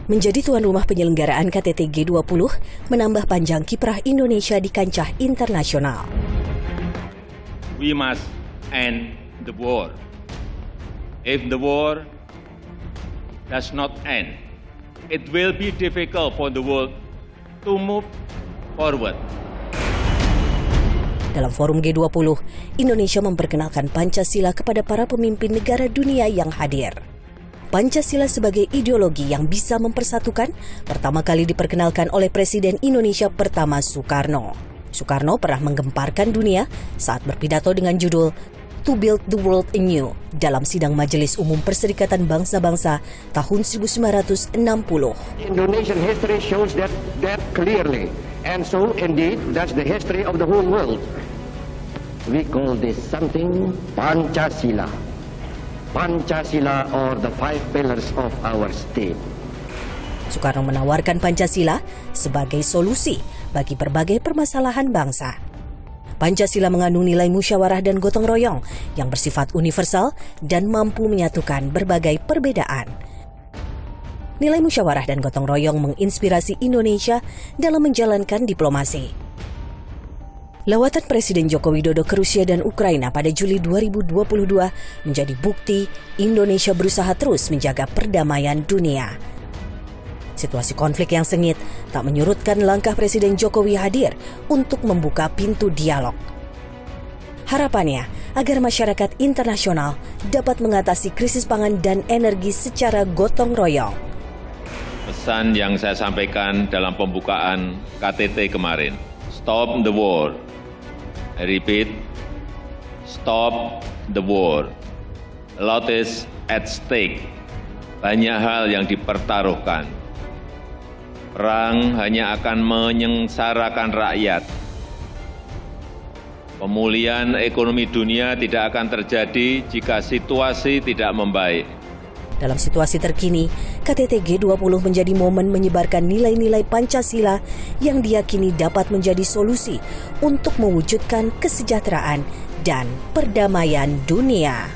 Menjadi tuan rumah penyelenggaraan KTT G20 menambah panjang kiprah Indonesia di kancah internasional. We must end the war. If the war does not end, it will be difficult for the world to move forward. Dalam forum G20, Indonesia memperkenalkan Pancasila kepada para pemimpin negara dunia yang hadir. Pancasila sebagai ideologi yang bisa mempersatukan pertama kali diperkenalkan oleh Presiden Indonesia pertama Soekarno. Soekarno pernah menggemparkan dunia saat berpidato dengan judul To Build the World Anew dalam sidang Majelis Umum Perserikatan Bangsa-Bangsa tahun 1960. Indonesian history shows that clearly, and so indeed that's the history of the whole world. We call this something Pancasila. Pancasila or the 5 pillars of our state. Soekarno menawarkan Pancasila sebagai solusi bagi berbagai permasalahan bangsa. Pancasila mengandung nilai musyawarah dan gotong royong yang bersifat universal dan mampu menyatukan berbagai perbedaan. Nilai musyawarah dan gotong royong menginspirasi Indonesia dalam menjalankan diplomasi. Lawatan Presiden Joko Widodo ke Rusia dan Ukraina pada Juli 2022 menjadi bukti Indonesia berusaha terus menjaga perdamaian dunia. Situasi konflik yang sengit tak menyurutkan langkah Presiden Jokowi hadir untuk membuka pintu dialog. Harapannya agar masyarakat internasional dapat mengatasi krisis pangan dan energi secara gotong royong. Pesan yang saya sampaikan dalam pembukaan KTT kemarin, stop the war. I repeat, stop the war. A lot is at stake. Banyak hal yang dipertaruhkan. Perang hanya akan menyengsarakan rakyat. Pemulihan ekonomi dunia tidak akan terjadi jika situasi tidak membaik. Dalam situasi terkini, KTT G20 menjadi momen menyebarkan nilai-nilai Pancasila yang diyakini dapat menjadi solusi untuk mewujudkan kesejahteraan dan perdamaian dunia.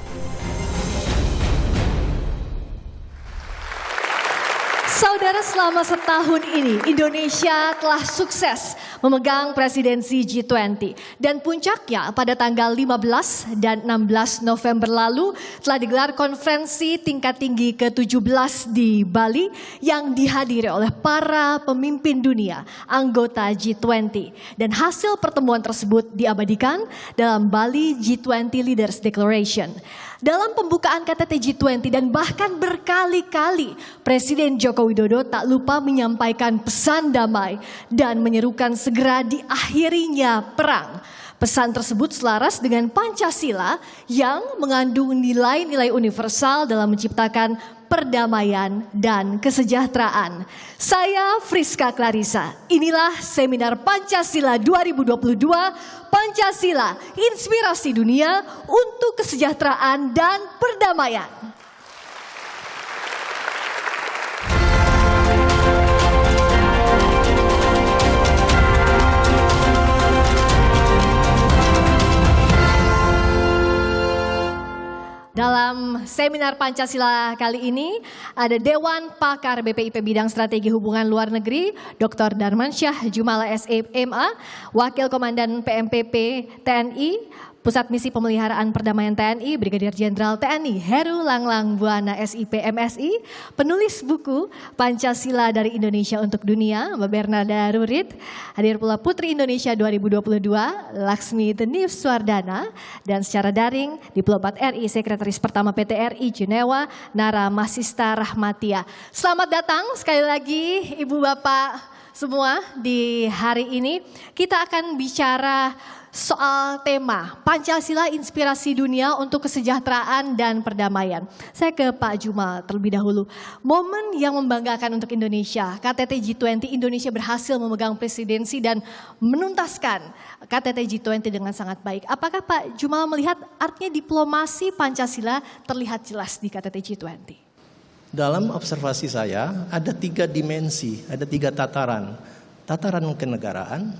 Saudara, selama setahun ini Indonesia telah sukses memegang presidensi G20 dan puncaknya pada tanggal 15 dan 16 November lalu telah digelar konferensi tingkat tinggi ke-17 di Bali yang dihadiri oleh para pemimpin dunia anggota G20 dan hasil pertemuan tersebut diabadikan dalam Bali G20 Leaders Declaration. Dalam pembukaan KTT G20 dan bahkan berkali-kali Presiden Joko Widodo tak lupa menyampaikan pesan damai dan menyerukan segera diakhirinya perang. Pesan tersebut selaras dengan Pancasila yang mengandung nilai-nilai universal dalam menciptakan perdamaian dan kesejahteraan. Saya Friska Clarissa. Inilah seminar Pancasila 2022, Pancasila Inspirasi Dunia untuk Kesejahteraan dan Perdamaian. Dalam seminar Pancasila kali ini ada Dewan Pakar BPIP Bidang Strategi Hubungan Luar Negeri, Dr. Darmansyah Jumala SMA, Wakil Komandan PMPP TNI, Pusat Misi Pemeliharaan Perdamaian TNI, Brigadir Jenderal TNI Heru Langlang Buana SIP MSI, penulis buku Pancasila dari Indonesia untuk Dunia, Mbak Bernarda Rurit, hadir pula Putri Indonesia 2022, Laksmi Denif Swardana, dan secara daring Diplomat RI Sekretaris Pertama PT RI Jenewa, Nara Masista Rahmatia. Selamat datang sekali lagi Ibu Bapak semua di hari ini. Kita akan bicara soal tema Pancasila Inspirasi Dunia untuk Kesejahteraan dan Perdamaian. Saya ke Pak Jumal terlebih dahulu. Momen yang membanggakan untuk Indonesia, KTT G20, Indonesia berhasil memegang presidensi dan menuntaskan KTT G20 dengan sangat baik. Apakah Pak Jumal melihat artinya diplomasi Pancasila terlihat jelas di KTT G20? Dalam observasi saya ada 3 dimensi, ada 3 tataran. Tataran kenegaraan,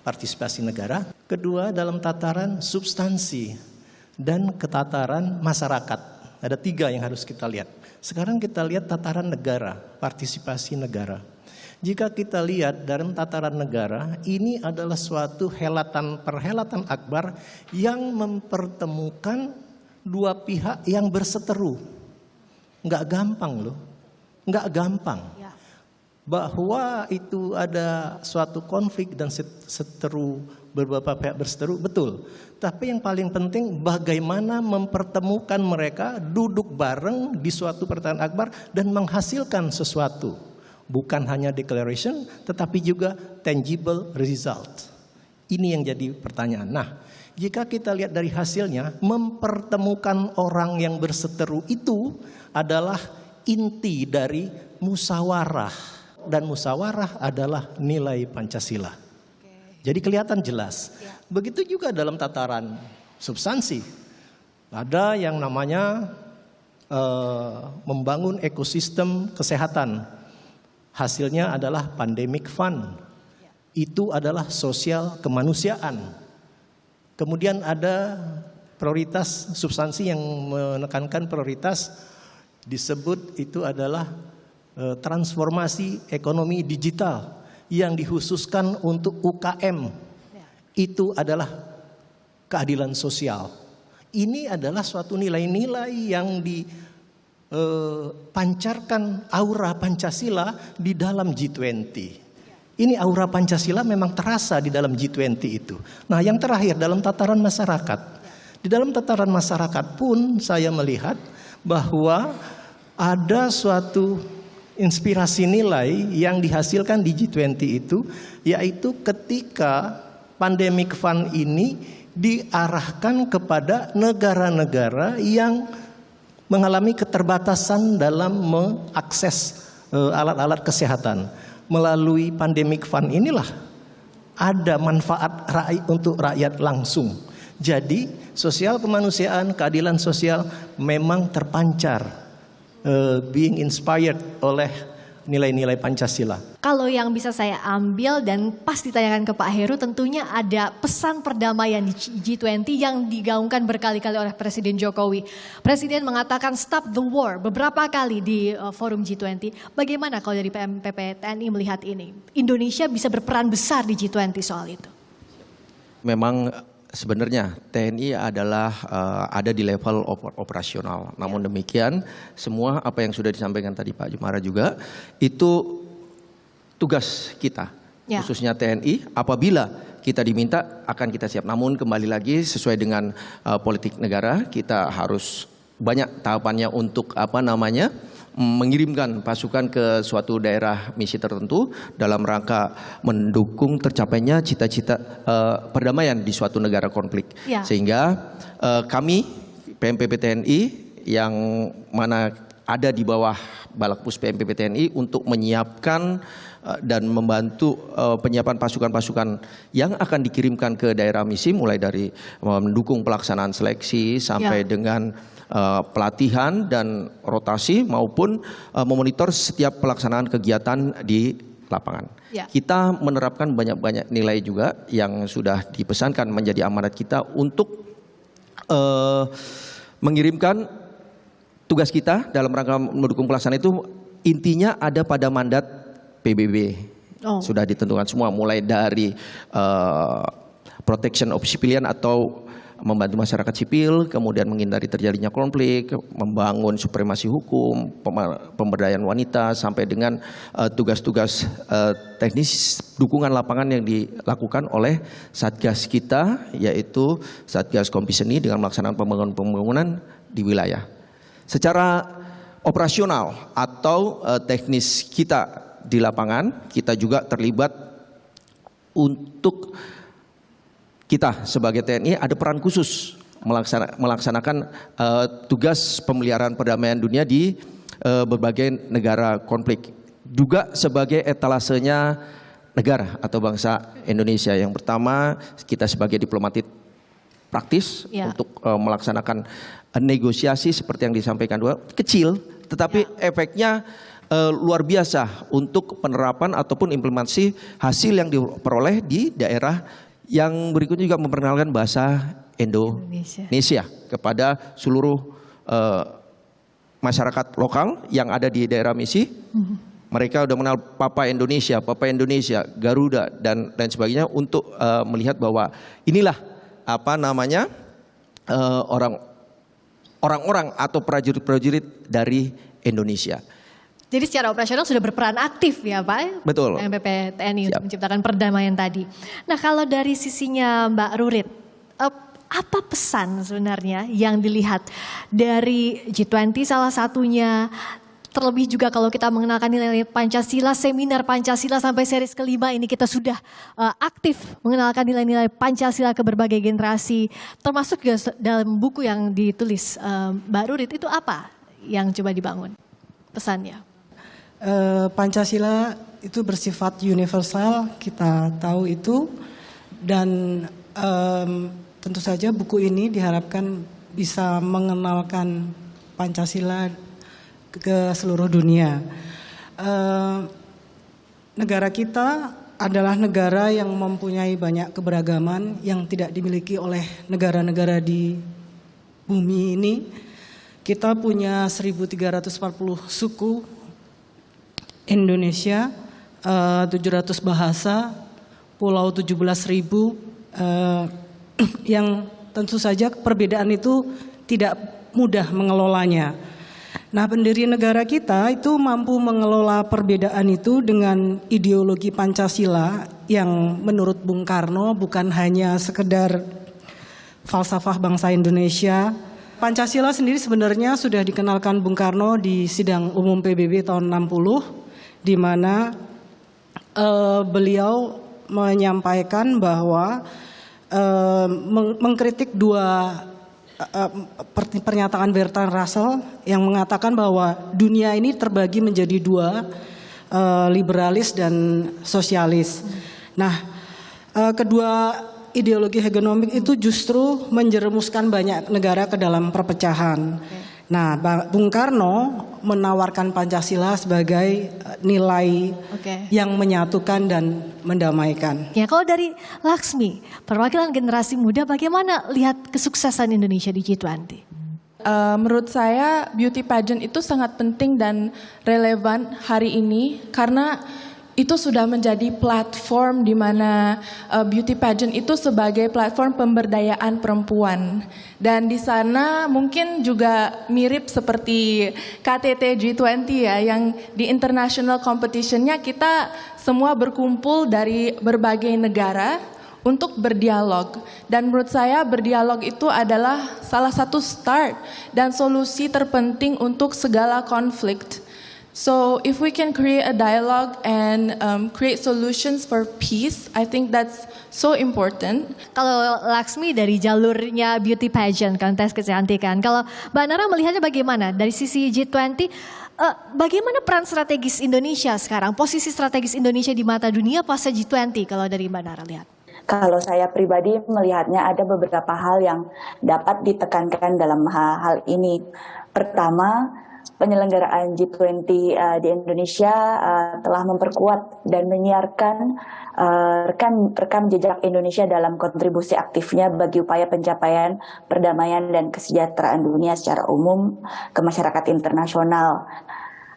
partisipasi negara, kedua dalam tataran substansi, dan ketataran masyarakat. Ada 3 yang harus kita lihat. Sekarang kita lihat tataran negara, partisipasi negara. Jika kita lihat dalam tataran negara, ini adalah suatu perhelatan akbar yang mempertemukan dua pihak yang berseteru. Nggak gampang loh, nggak gampang. Bahwa itu ada suatu konflik dan seteru, beberapa pihak berseteru, betul. Tapi yang paling penting bagaimana mempertemukan mereka duduk bareng di suatu perhelatan akbar dan menghasilkan sesuatu. Bukan hanya declaration, tetapi juga tangible result. Ini yang jadi pertanyaan. Nah, jika kita lihat dari hasilnya, mempertemukan orang yang berseteru itu adalah inti dari musyawarah. Dan musyawarah adalah nilai Pancasila. Jadi kelihatan jelas. Begitu juga dalam tataran substansi. Ada yang namanya membangun ekosistem kesehatan. Hasilnya adalah pandemic fund. Itu adalah sosial kemanusiaan. Kemudian ada prioritas substansi yang menekankan prioritas disebut itu adalah transformasi ekonomi digital yang dikhususkan untuk UKM. Itu adalah keadilan sosial. Ini adalah suatu nilai-nilai yang pancarkan aura Pancasila di dalam G20. Ini aura Pancasila memang terasa di dalam G20 itu. Nah, yang terakhir dalam tataran masyarakat. Di dalam tataran masyarakat pun saya melihat bahwa ada suatu inspirasi nilai yang dihasilkan di G20 itu, yaitu ketika pandemic fund ini diarahkan kepada negara-negara yang mengalami keterbatasan dalam mengakses alat-alat kesehatan. Melalui pandemic fund inilah ada manfaat untuk rakyat langsung. Jadi sosial kemanusiaan, keadilan sosial memang terpancar, being inspired oleh nilai-nilai Pancasila. Kalau yang bisa saya ambil dan pas ditanyakan ke Pak Heru, tentunya ada pesan perdamaian di G20 yang digaungkan berkali-kali oleh Presiden Jokowi. Presiden mengatakan stop the war beberapa kali di forum G20. Bagaimana kalau dari PMPP TNI melihat ini? Indonesia bisa berperan besar di G20 soal itu. Memang sebenarnya TNI adalah ada di level operasional. Namun demikian, semua apa yang sudah disampaikan tadi Pak Jumara juga, itu tugas kita, khususnya TNI. Apabila kita diminta, akan kita siap. Namun kembali lagi sesuai dengan politik negara, kita harus banyak tahapannya untuk mengirimkan pasukan ke suatu daerah misi tertentu dalam rangka mendukung tercapainya cita-cita perdamaian di suatu negara konflik. Sehingga kami PMPP TNI yang mana ada di bawah Balakpus PMPP TNI untuk menyiapkan dan membantu penyiapan pasukan-pasukan yang akan dikirimkan ke daerah misi, mulai dari mendukung pelaksanaan seleksi sampai dengan pelatihan dan rotasi maupun memonitor setiap pelaksanaan kegiatan di lapangan. Kita menerapkan banyak-banyak nilai juga yang sudah dipesankan menjadi amanat kita untuk mengirimkan tugas kita dalam rangka mendukung pelaksanaan itu. Intinya ada pada mandat PBB. Sudah ditentukan semua, mulai dari protection of civilian atau membantu masyarakat sipil, kemudian menghindari terjadinya konflik, membangun supremasi hukum, pemberdayaan wanita, sampai dengan tugas-tugas teknis dukungan lapangan yang dilakukan oleh Satgas kita, yaitu Satgas Kompiseni dengan melaksanakan pembangunan di wilayah. Secara operasional atau teknis kita di lapangan, kita juga terlibat untuk kita sebagai TNI ada peran khusus melaksanakan tugas pemeliharaan perdamaian dunia di berbagai negara konflik. Juga sebagai etalasenya negara atau bangsa Indonesia. Yang pertama, kita sebagai diplomatik praktis untuk melaksanakan negosiasi seperti yang disampaikan kecil, tetapi efeknya luar biasa untuk penerapan ataupun implementasi hasil yang diperoleh di daerah. Yang berikutnya juga memperkenalkan bahasa Indonesia kepada seluruh masyarakat lokal yang ada di daerah misi. Mereka udah mengenal Papa Indonesia, Garuda dan lain sebagainya untuk melihat bahwa inilah apa namanya orang-orang atau prajurit-prajurit dari Indonesia. Jadi secara operasional sudah berperan aktif ya Pak? Betul. PMPP TNI Siap. untuk menciptakan perdamaian tadi. Nah kalau dari sisinya Mbak Rurit, apa pesan sebenarnya yang dilihat dari G20 salah satunya, terlebih juga kalau kita mengenalkan nilai Pancasila, seminar Pancasila sampai series kelima ini kita sudah aktif mengenalkan nilai-nilai Pancasila ke berbagai generasi, termasuk juga dalam buku yang ditulis Mbak Rurit, itu apa yang coba dibangun pesannya? Pancasila itu bersifat universal, kita tahu itu, dan tentu saja buku ini diharapkan bisa mengenalkan Pancasila ke seluruh dunia. Negara kita adalah negara yang mempunyai banyak keberagaman yang tidak dimiliki oleh negara-negara di bumi ini. Kita punya 1.340 suku, Indonesia 700 bahasa, pulau 17.000, yang tentu saja perbedaan itu tidak mudah mengelolanya. Nah, pendiri negara kita itu mampu mengelola perbedaan itu dengan ideologi Pancasila yang menurut Bung Karno bukan hanya sekedar falsafah bangsa Indonesia. Pancasila sendiri sebenarnya sudah dikenalkan Bung Karno di sidang umum PBB tahun 60, di mana beliau menyampaikan bahwa mengkritik dua pernyataan Bertrand Russell yang mengatakan bahwa dunia ini terbagi menjadi dua, liberalis dan sosialis. Nah, kedua ideologi hegemonik itu justru menjerumuskan banyak negara ke dalam perpecahan. Nah, Bung Karno menawarkan Pancasila sebagai nilai yang menyatukan dan mendamaikan. Ya, kalau dari Laksmi, perwakilan generasi muda, bagaimana lihat kesuksesan Indonesia di G20? Menurut saya beauty pageant itu sangat penting dan relevan hari ini karena itu sudah menjadi platform di mana beauty pageant itu sebagai platform pemberdayaan perempuan. Dan di sana mungkin juga mirip seperti KTT G20 ya, yang di international competitionnya kita semua berkumpul dari berbagai negara untuk berdialog. Dan menurut saya berdialog itu adalah salah satu start dan solusi terpenting untuk segala konflik. So if we can create a dialogue and create solutions for peace, I think that's so important. Kalau Laksmi dari jalurnya beauty pageant, kontes kecantikan. Kalau Mbak Nara melihatnya bagaimana dari sisi G20? Bagaimana peran strategis Indonesia sekarang? Posisi strategis Indonesia di mata dunia pasca G20 kalau dari Mbak Nara lihat? Kalau saya pribadi melihatnya ada beberapa hal yang dapat ditekankan dalam hal ini. Pertama, penyelenggaraan G20 di Indonesia telah memperkuat dan menyiarkan rekam jejak Indonesia dalam kontribusi aktifnya bagi upaya pencapaian perdamaian dan kesejahteraan dunia secara umum ke masyarakat internasional.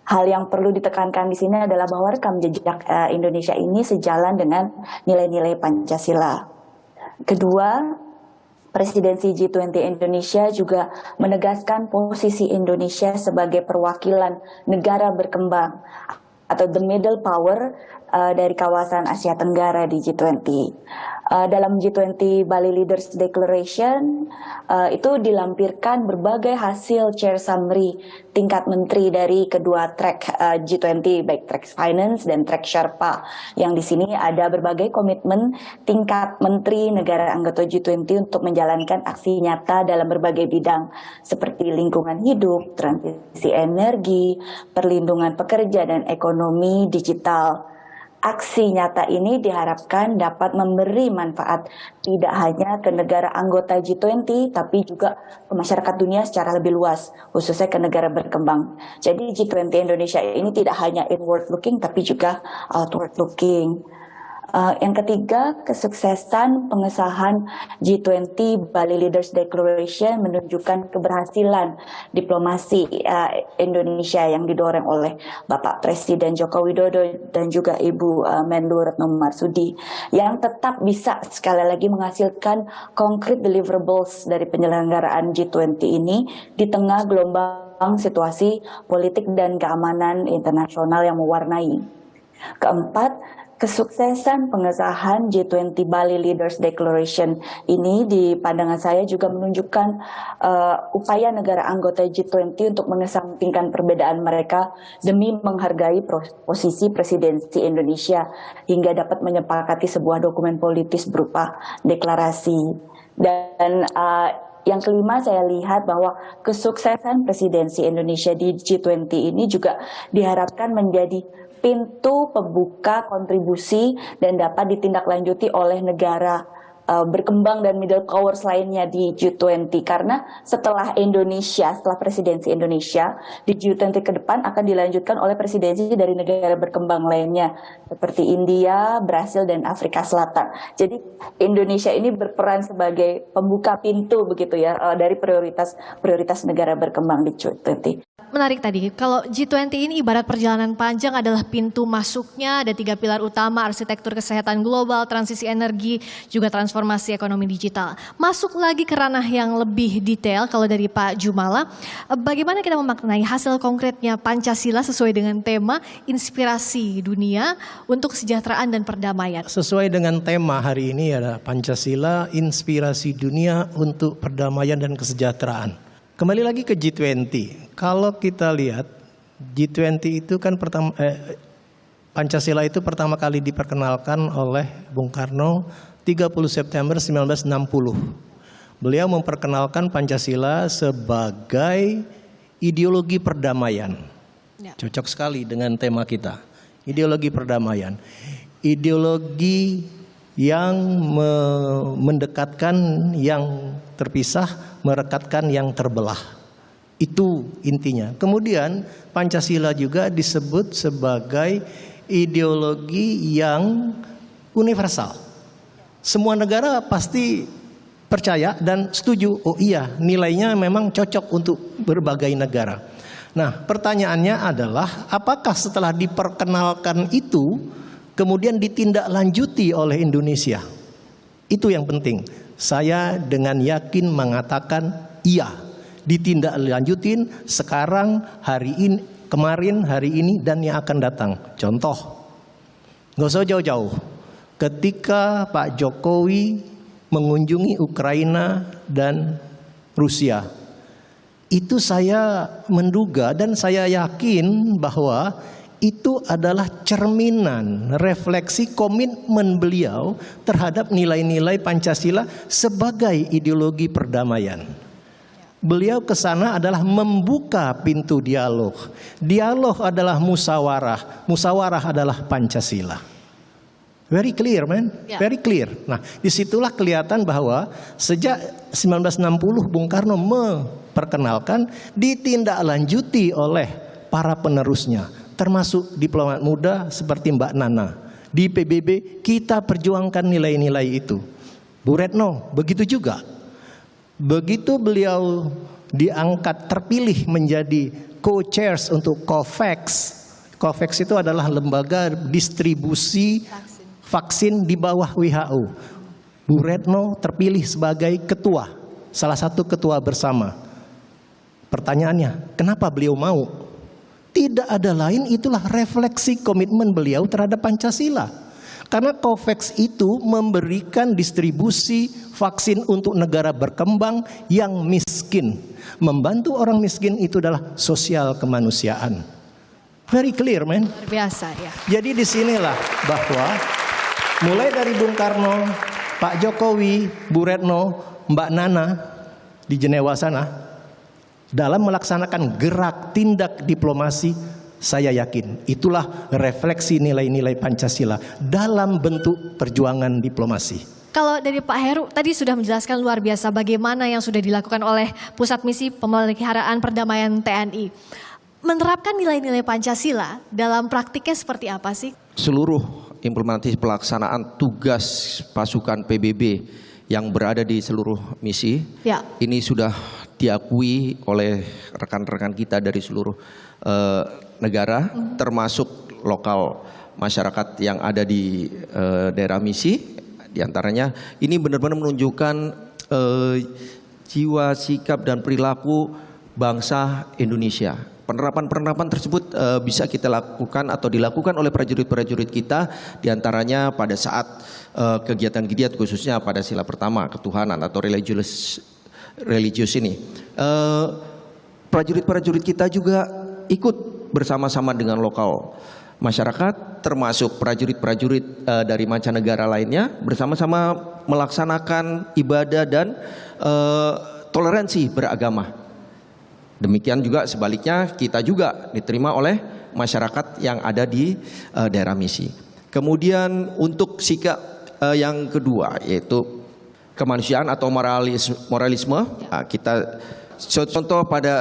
Hal yang perlu ditekankan di sini adalah bahwa rekam jejak Indonesia ini sejalan dengan nilai-nilai Pancasila. Kedua, Presidensi G20 Indonesia juga menegaskan posisi Indonesia sebagai perwakilan negara berkembang atau the middle power dari kawasan Asia Tenggara di G20. Dalam G20 Bali Leaders Declaration itu dilampirkan berbagai hasil chair summary tingkat menteri dari kedua track G20, baik track finance dan track Sherpa, yang di sini ada berbagai komitmen tingkat menteri negara anggota G20 untuk menjalankan aksi nyata dalam berbagai bidang seperti lingkungan hidup, transisi energi, perlindungan pekerja dan ekonomi digital. Aksi nyata ini diharapkan dapat memberi manfaat tidak hanya ke negara anggota G20, tapi juga ke masyarakat dunia secara lebih luas, khususnya ke negara berkembang. Jadi G20 Indonesia ini tidak hanya inward looking, tapi juga outward looking. Yang ketiga, kesuksesan pengesahan G20 Bali Leaders Declaration menunjukkan keberhasilan diplomasi Indonesia yang didorong oleh Bapak Presiden Joko Widodo dan juga Ibu Menlu Retno Marsudi yang tetap bisa sekali lagi menghasilkan concrete deliverables dari penyelenggaraan G20 ini di tengah gelombang situasi politik dan keamanan internasional yang mewarnai. Keempat, kesuksesan pengesahan G20 Bali Leaders Declaration ini di pandangan saya juga menunjukkan upaya negara anggota G20 untuk mengesampingkan perbedaan mereka demi menghargai posisi presidensi Indonesia hingga dapat menyepakati sebuah dokumen politis berupa deklarasi. Dan yang kelima, saya lihat bahwa kesuksesan presidensi Indonesia di G20 ini juga diharapkan menjadi pintu pembuka kontribusi dan dapat ditindaklanjuti oleh negara berkembang dan middle powers lainnya di G20, karena setelah presidensi Indonesia di G20 ke depan akan dilanjutkan oleh presidensi dari negara berkembang lainnya seperti India, Brasil, dan Afrika Selatan. Jadi Indonesia ini berperan sebagai pembuka pintu begitu ya dari prioritas negara berkembang di G20. Menarik tadi, kalau G20 ini ibarat perjalanan panjang adalah pintu masuknya, ada 3 pilar utama, arsitektur kesehatan global, transisi energi, juga transformasi ekonomi digital. Masuk lagi ke ranah yang lebih detail, kalau dari Pak Jumala, bagaimana kita memaknai hasil konkretnya Pancasila sesuai dengan tema inspirasi dunia untuk kesejahteraan dan perdamaian? Sesuai dengan tema hari ini adalah Pancasila, inspirasi dunia untuk perdamaian dan kesejahteraan. Kembali lagi ke G20. Kalau kita lihat G20 itu kan Pancasila itu pertama kali diperkenalkan oleh Bung Karno 30 September 1960. Beliau memperkenalkan Pancasila sebagai ideologi perdamaian. Cocok sekali dengan tema kita. Ideologi perdamaian. Ideologi yang mendekatkan yang terpisah, merekatkan yang terbelah. Itu intinya. Kemudian Pancasila juga disebut sebagai ideologi yang universal. Semua negara pasti percaya dan setuju. Oh iya, nilainya memang cocok untuk berbagai negara. Nah, pertanyaannya adalah apakah setelah diperkenalkan itu kemudian ditindaklanjuti oleh Indonesia? Itu yang penting. Saya dengan yakin mengatakan iya, ditindaklanjutin sekarang, hari ini, kemarin, hari ini, dan yang akan datang. Contoh, nggak usah jauh-jauh. Ketika Pak Jokowi mengunjungi Ukraina dan Rusia, itu saya menduga dan saya yakin bahwa itu adalah cerminan refleksi komitmen beliau terhadap nilai-nilai Pancasila sebagai ideologi perdamaian. Beliau ke sana adalah membuka pintu dialog. Dialog adalah musyawarah, musyawarah adalah Pancasila. Very clear, man. Very clear. Nah, disitulah kelihatan bahwa sejak 1960 Bung Karno memperkenalkan, ditindaklanjuti oleh para penerusnya, termasuk diplomat muda seperti Mbak Nana. Di PBB kita perjuangkan nilai-nilai itu. Bu Retno begitu juga. Begitu beliau diangkat terpilih menjadi co-chairs untuk COVAX. COVAX itu adalah lembaga distribusi vaksin di bawah WHO. Bu Retno terpilih sebagai ketua, salah satu ketua bersama. Pertanyaannya, kenapa beliau mau? Tidak ada lain, itulah refleksi komitmen beliau terhadap Pancasila. Karena COVAX itu memberikan distribusi vaksin untuk negara berkembang yang miskin. Membantu orang miskin itu adalah sosial kemanusiaan. Very clear, man. Luar biasa ya. Jadi disinilah bahwa mulai dari Bung Karno, Pak Jokowi, Bu Retno, Mbak Nana di Jenewa sana, dalam melaksanakan gerak tindak diplomasi, saya yakin itulah refleksi nilai-nilai Pancasila dalam bentuk perjuangan diplomasi. Kalau dari Pak Heru tadi sudah menjelaskan luar biasa bagaimana yang sudah dilakukan oleh Pusat Misi Pemeliharaan Perdamaian TNI. Menerapkan nilai-nilai Pancasila dalam praktiknya seperti apa sih? Seluruh implementasi pelaksanaan tugas pasukan PBB yang berada di seluruh misi. Ya. Ini sudah diakui oleh rekan-rekan kita dari seluruh negara, termasuk lokal masyarakat yang ada di daerah misi. Di antaranya ini benar-benar menunjukkan jiwa, sikap, dan perilaku bangsa Indonesia. Penerapan tersebut bisa kita lakukan atau dilakukan oleh prajurit-prajurit kita, diantaranya pada saat kegiatan-kegiatan khususnya pada sila pertama ketuhanan atau religius ini. Prajurit-prajurit kita juga ikut bersama-sama dengan lokal masyarakat, termasuk prajurit-prajurit dari mancanegara lainnya, bersama-sama melaksanakan ibadah dan toleransi beragama. Demikian juga sebaliknya, kita juga diterima oleh masyarakat yang ada di daerah misi. Kemudian untuk sikap yang kedua, yaitu kemanusiaan atau moralisme. Kita contoh pada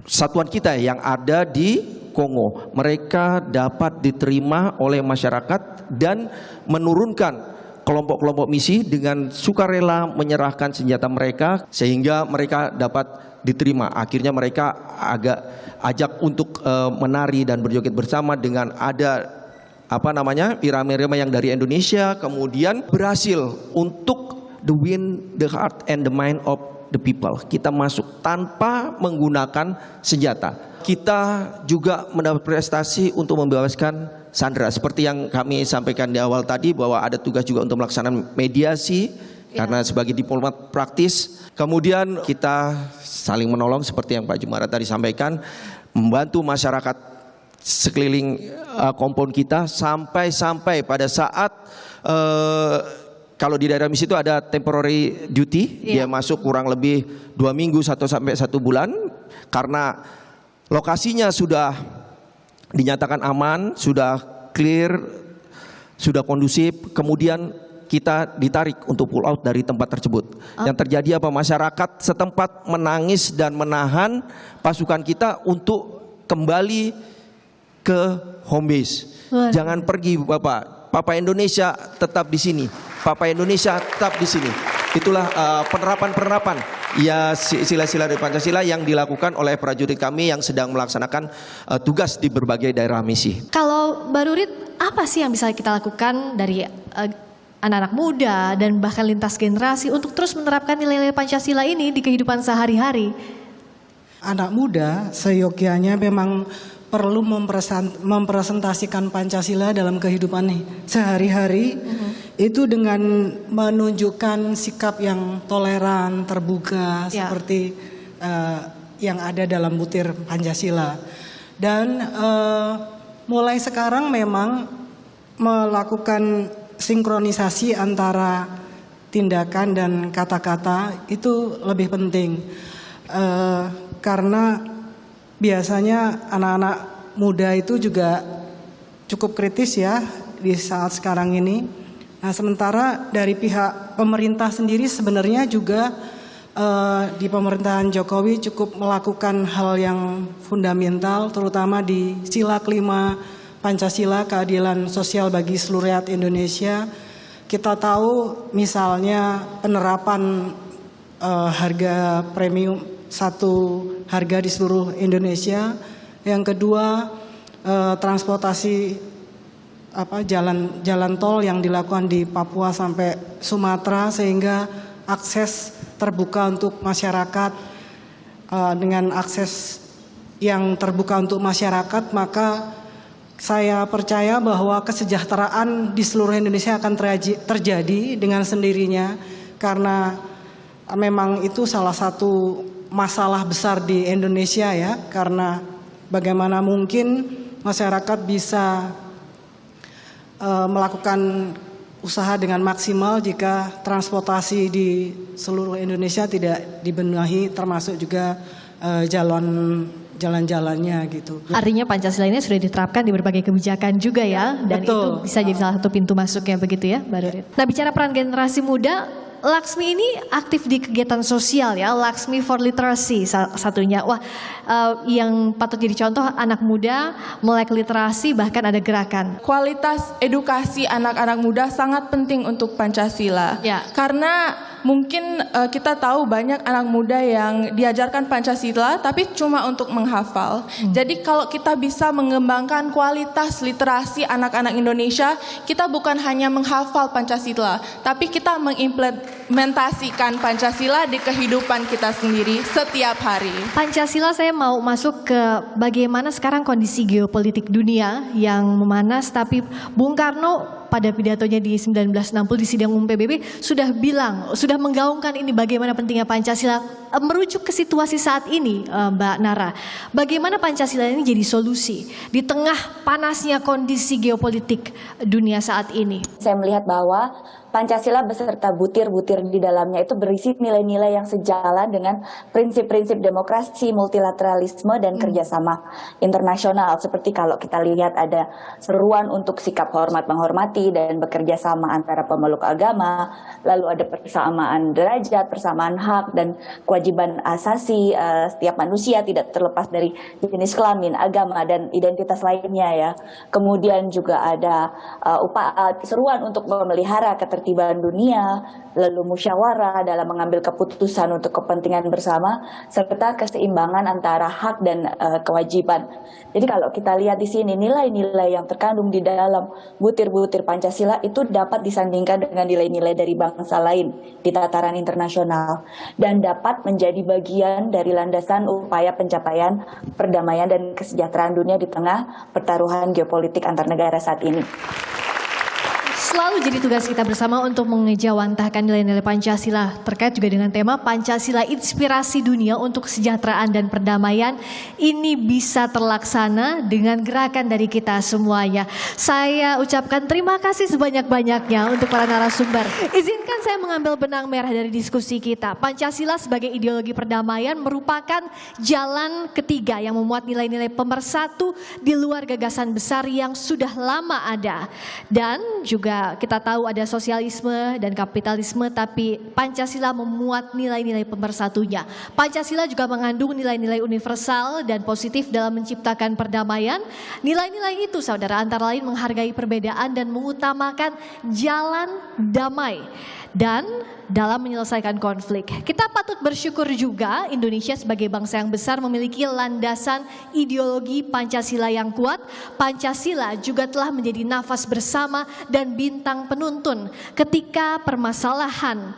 satuan kita yang ada di Kongo, mereka dapat diterima oleh masyarakat dan menurunkan kelompok-kelompok misi dengan sukarela menyerahkan senjata mereka sehingga mereka dapat diterima. Akhirnya mereka agak ajak untuk menari dan berjoget bersama dengan ada irama-irama yang dari Indonesia, kemudian berhasil untuk win the heart and the mind of the people. Kita masuk tanpa menggunakan senjata. Kita juga mendapat prestasi untuk membebaskan sandera. Seperti yang kami sampaikan di awal tadi, bahwa ada tugas juga untuk melaksanakan mediasi karena sebagai diplomat praktis. Kemudian kita saling menolong seperti yang Pak Jumara tadi sampaikan, membantu masyarakat sekeliling kompon kita sampai pada saat kalau di daerah misi itu ada temporary duty, dia masuk kurang lebih 2 minggu sampai 1 bulan karena lokasinya sudah dinyatakan aman, sudah clear, sudah kondusif, kemudian kita ditarik untuk pull out dari tempat tersebut. Yang terjadi apa? Masyarakat setempat menangis dan menahan pasukan kita untuk kembali ke home base. Jangan pergi Bapak. Papa Indonesia tetap di sini. Papa Indonesia tetap di sini. Itulah penerapan ya sila-sila dari Pancasila yang dilakukan oleh prajurit kami yang sedang melaksanakan tugas di berbagai daerah misi. Kalau Mbak Rurit, apa sih yang bisa kita lakukan dari anak-anak muda dan bahkan lintas generasi untuk terus menerapkan nilai-nilai Pancasila ini di kehidupan sehari-hari? Anak muda seyogyanya memang perlu mempresentasikan Pancasila dalam kehidupan sehari-hari, itu dengan menunjukkan sikap yang toleran, terbuka, seperti yang ada dalam butir Pancasila. Dan mulai sekarang memang melakukan sinkronisasi antara tindakan dan kata-kata itu lebih penting, karena biasanya anak-anak muda itu juga cukup kritis ya di saat sekarang ini. Nah, sementara dari pihak pemerintah sendiri sebenarnya juga di pemerintahan Jokowi cukup melakukan hal yang fundamental, terutama di sila kelima Pancasila, keadilan sosial bagi seluruh rakyat Indonesia. Kita tahu misalnya penerapan harga premium, satu harga di seluruh Indonesia. Yang kedua, transportasi jalan tol yang dilakukan di Papua sampai Sumatera, sehingga akses terbuka untuk masyarakat. Dengan akses yang terbuka untuk masyarakat, maka saya percaya bahwa kesejahteraan di seluruh Indonesia akan terjadi dengan sendirinya, karena memang itu salah satu masalah besar di Indonesia ya, karena bagaimana mungkin masyarakat bisa melakukan usaha dengan maksimal jika transportasi di seluruh Indonesia tidak dibenahi, termasuk juga jalan-jalannya gitu. Artinya Pancasila ini sudah diterapkan di berbagai kebijakan juga ya, dan itu bisa jadi salah satu pintu masuknya begitu ya, Mbak Rurit. Nah, bicara peran generasi muda, Laksmi ini aktif di kegiatan sosial ya, Laksmi for Literacy satunya. Wah, yang patut jadi contoh anak muda melek literasi, bahkan ada gerakan. Kualitas edukasi anak-anak muda sangat penting untuk Pancasila. Ya. Karena mungkin kita tahu banyak anak muda yang diajarkan Pancasila tapi cuma untuk menghafal. Jadi kalau kita bisa mengembangkan kualitas literasi anak-anak Indonesia, kita bukan hanya menghafal Pancasila, tapi kita mengimplementasikan Pancasila di kehidupan kita sendiri setiap hari. Pancasila, saya mau masuk ke bagaimana sekarang kondisi geopolitik dunia yang memanas, tapi Bung Karno pada pidatonya di 1960 di sidang umum PBB sudah menggaungkan ini bagaimana pentingnya Pancasila. Merujuk ke situasi saat ini, Mbak Nara, bagaimana Pancasila ini jadi solusi di tengah panasnya kondisi geopolitik dunia saat ini? Saya melihat bahwa Pancasila beserta butir-butir di dalamnya itu berisi nilai-nilai yang sejalan dengan prinsip-prinsip demokrasi, multilateralisme, dan kerjasama internasional. Seperti kalau kita lihat ada seruan untuk sikap hormat menghormati dan bekerja sama antara pemeluk agama, lalu ada persamaan derajat, persamaan hak, dan kewajiban asasi setiap manusia tidak terlepas dari jenis kelamin, agama, dan identitas lainnya ya. Kemudian juga ada seruan untuk memelihara ketertiban dunia, lalu musyawarah dalam mengambil keputusan untuk kepentingan bersama, serta keseimbangan antara hak dan kewajiban. Jadi kalau kita lihat di sini nilai-nilai yang terkandung di dalam butir-butir Pancasila itu dapat disandingkan dengan nilai-nilai dari bangsa lain di tataran internasional dan dapat menjadi bagian dari landasan upaya pencapaian perdamaian dan kesejahteraan dunia di tengah pertaruhan geopolitik antar negara saat ini. Selalu jadi tugas kita bersama untuk mengejawantahkan nilai-nilai Pancasila terkait juga dengan tema Pancasila Inspirasi Dunia untuk Kesejahteraan dan Perdamaian. Ini bisa terlaksana dengan gerakan dari kita semuanya. Saya ucapkan terima kasih sebanyak-banyaknya untuk para narasumber. Izinkan saya mengambil benang merah dari diskusi kita. Pancasila sebagai ideologi perdamaian merupakan jalan ketiga yang memuat nilai-nilai pemersatu di luar gagasan besar yang sudah lama ada. Dan juga kita tahu ada sosialisme dan kapitalisme, tapi Pancasila memuat nilai-nilai pemersatunya. Pancasila juga mengandung nilai-nilai universal dan positif dalam menciptakan perdamaian. Nilai-nilai itu, saudara, antara lain menghargai perbedaan dan mengutamakan jalan damai dan dalam menyelesaikan konflik. Kita patut bersyukur juga Indonesia sebagai bangsa yang besar memiliki landasan ideologi Pancasila yang kuat. Pancasila juga telah menjadi nafas bersama dan bintang penuntun ketika permasalahan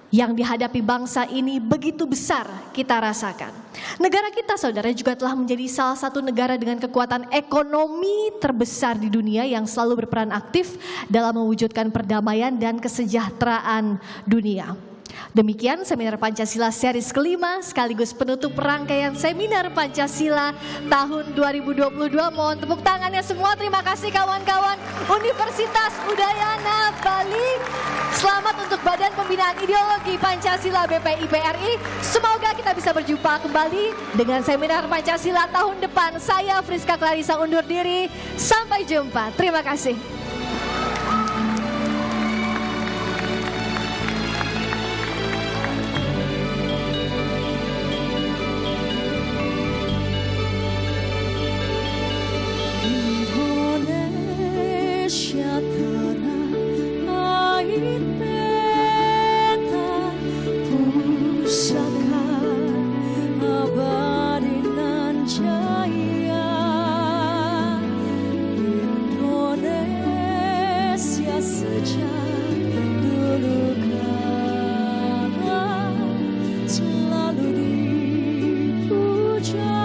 yang dihadapi bangsa ini begitu besar kita rasakan. Negara kita, saudara, juga telah menjadi salah satu negara dengan kekuatan ekonomi terbesar di dunia yang selalu berperan aktif dalam mewujudkan perdamaian dan kesejahteraan dunia. Demikian seminar Pancasila series kelima sekaligus penutup rangkaian seminar Pancasila tahun 2022. Mohon tepuk tangannya semua. Terima kasih kawan-kawan Universitas Udayana Bali. Selamat untuk Badan Pembinaan Ideologi Pancasila BPIPRI. Semoga kita bisa berjumpa kembali dengan seminar Pancasila tahun depan. Saya Friska Clarissa undur diri. Sampai jumpa. Terima kasih. Selalu dipuja.